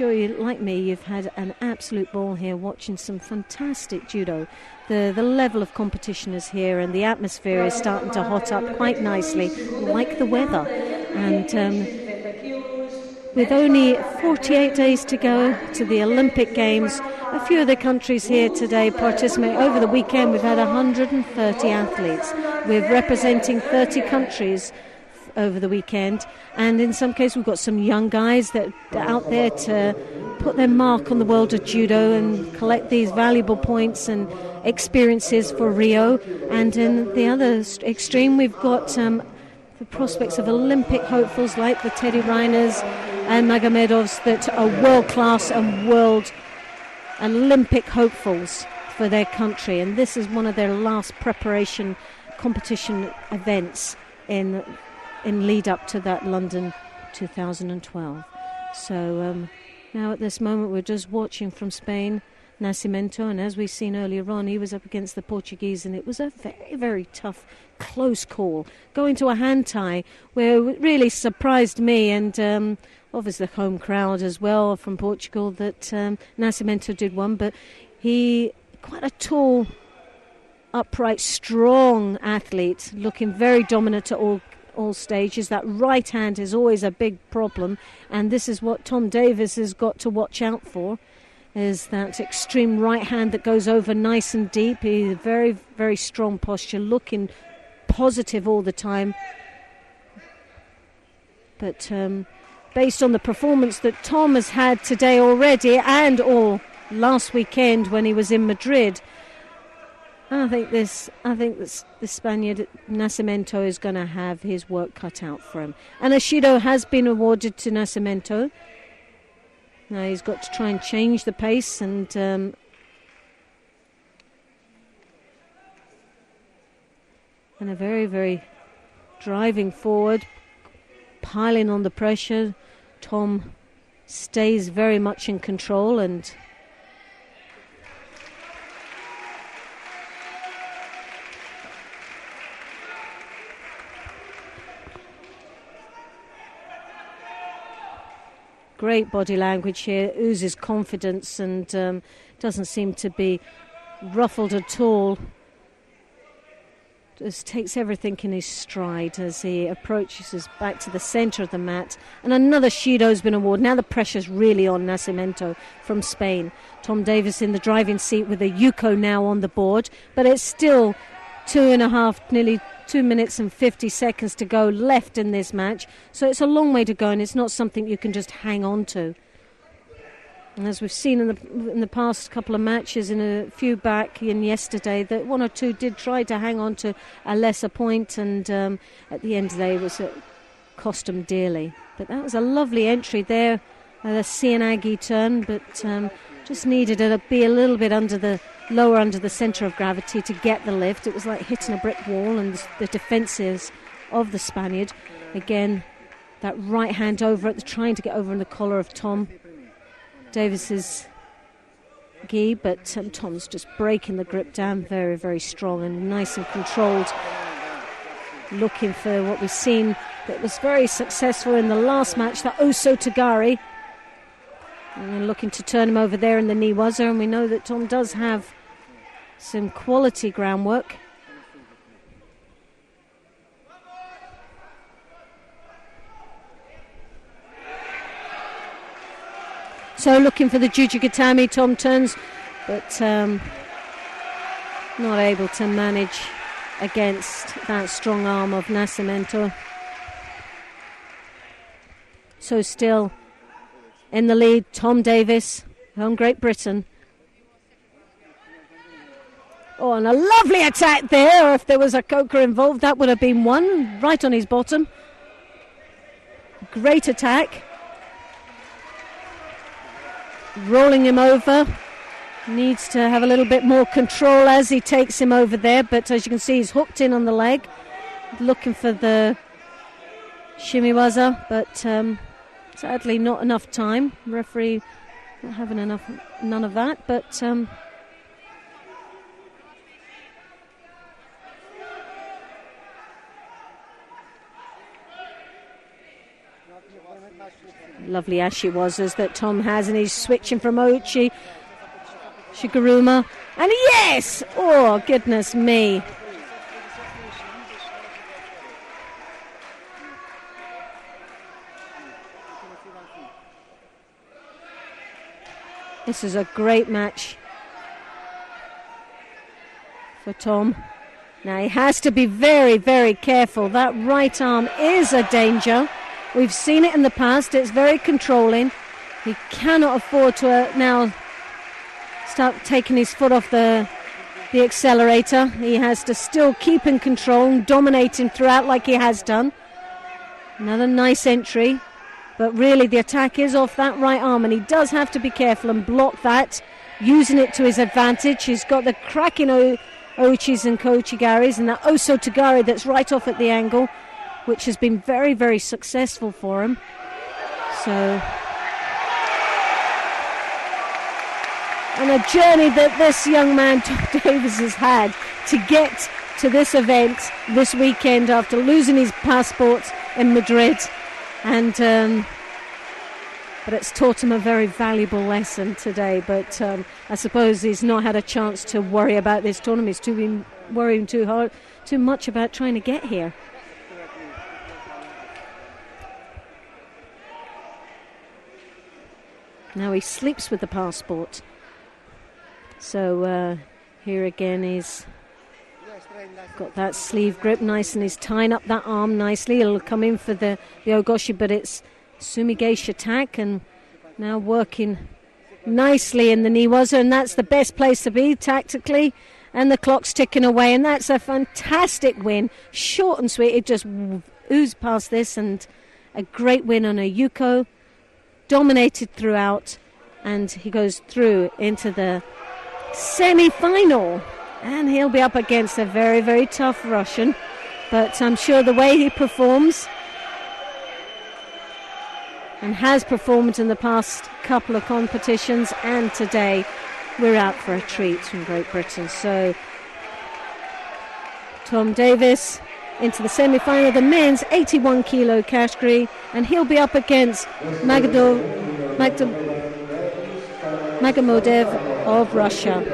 sure you, like me, you've had an absolute ball here watching some fantastic judo. The level of competition is here, and the atmosphere is starting to hot up quite nicely, like the weather. And with only 48 days to go to the Olympic Games, a few of the countries here today participate. Over the weekend, we've had 130 athletes. We're representing 30 countries over the weekend, and in some cases we've got some young guys that are out there to put their mark on the world of judo and collect these valuable points and experiences for Rio. And in the other extreme, we've got the prospects of Olympic hopefuls like the Teddy Reiners and Magomedovs that are world-class and world Olympic hopefuls for their country, and this is one of their last preparation competition events in lead up to that London 2012. So now at this moment we're just watching from Spain, Nacimiento, and as we've seen earlier on, he was up against the Portuguese, and it was a very, very tough, close call, going to a hand tie where it really surprised me, and obviously the home crowd as well from Portugal, that Nacimiento did one, but he, quite a tall, upright, strong athlete, looking very dominant at all stages. That right hand is always a big problem, and this is what Tom Davis has got to watch out for, is that extreme right hand that goes over nice and deep. He's very, very strong posture, looking positive all the time. But based on the performance that Tom has had today already, and all last weekend when he was in Madrid, I think the Spaniard Nacimiento is going to have his work cut out for him. And a Shido has been awarded to Nacimiento. Now he's got to try and change the pace, and a very, very driving forward, piling on the pressure. Tom stays very much in control, and great body language here, oozes confidence, and doesn't seem to be ruffled at all. Just takes everything in his stride as he approaches us back to the centre of the mat. And another Shido's been awarded. Now the pressure's really on Nacimiento from Spain. Tom Davis in the driving seat with a Yuko now on the board, but it's still 2.5, nearly 2 minutes and 50 seconds to go left in this match, so it's a long way to go, and it's not something you can just hang on to. And as we've seen in the past couple of matches, in a few back in yesterday, that one or two did try to hang on to a lesser point, and at the end of the day it cost them dearly. But that was a lovely entry there, the Cianagi turn, but just needed to be a little bit lower under the centre of gravity to get the lift. It was like hitting a brick wall, and the defences of the Spaniard. Again, that right hand over trying to get over in the collar of Tom Davis's gi, but Tom's just breaking the grip down very, very strong and nice and controlled, looking for what we've seen that was very successful in the last match, that Oso Tagari, and looking to turn him over there in the Niwaza. And we know that Tom does have some quality groundwork. So looking for the Jujigatami, Tom turns, but not able to manage against that strong arm of Nacimiento. So still in the lead, Tom Davis from Great Britain. Oh, and a lovely attack there. If there was a Coker involved, that would have been one, right on his bottom. Great attack. Rolling him over. Needs to have a little bit more control as he takes him over there, but as you can see, he's hooked in on the leg, looking for the shimiwaza, but sadly not enough time. Referee not having none of that, but Lovely Ashi was that Tom has, and he's switching from Ochi Shigaruma, and yes! Oh, goodness me. This is a great match for Tom. Now he has to be very, very careful. That right arm is a danger. We've seen it in the past. It's very controlling. He cannot afford to now start taking his foot off the accelerator. He has to still keep in control, dominating throughout like he has done. Another nice entry. But really the attack is off that right arm, and he does have to be careful and block that, using it to his advantage. He's got the cracking Ochis and Kochigaris, and that Oso Tagari that's right off at the angle, which has been very, very successful for him. So, and a journey that this young man, Tom Davis, has had to get to this event this weekend after losing his passport in Madrid. And but it's taught him a very valuable lesson today. But I suppose he's not had a chance to worry about this tournament. He's been worrying too much about trying to get here. Now he sleeps with the passport. So here again he's got that sleeve grip nice, and he's tying up that arm nicely. He'll come in for the Ogoshi, but it's Sumigeisha attack, and now working nicely in the Niwaza, and that's the best place to be tactically, and the clock's ticking away, and that's a fantastic win. Short and sweet, it just oozed past this, and a great win on a Yuko, dominated throughout, and he goes through into the semi-final. And he'll be up against a very, very tough Russian. But I'm sure the way he performs, and has performed in the past couple of competitions and today, we're out for a treat from Great Britain. So Tom Davis into the semi-final of the men's 81 kilo category, and he'll be up against Magomedev of Russia.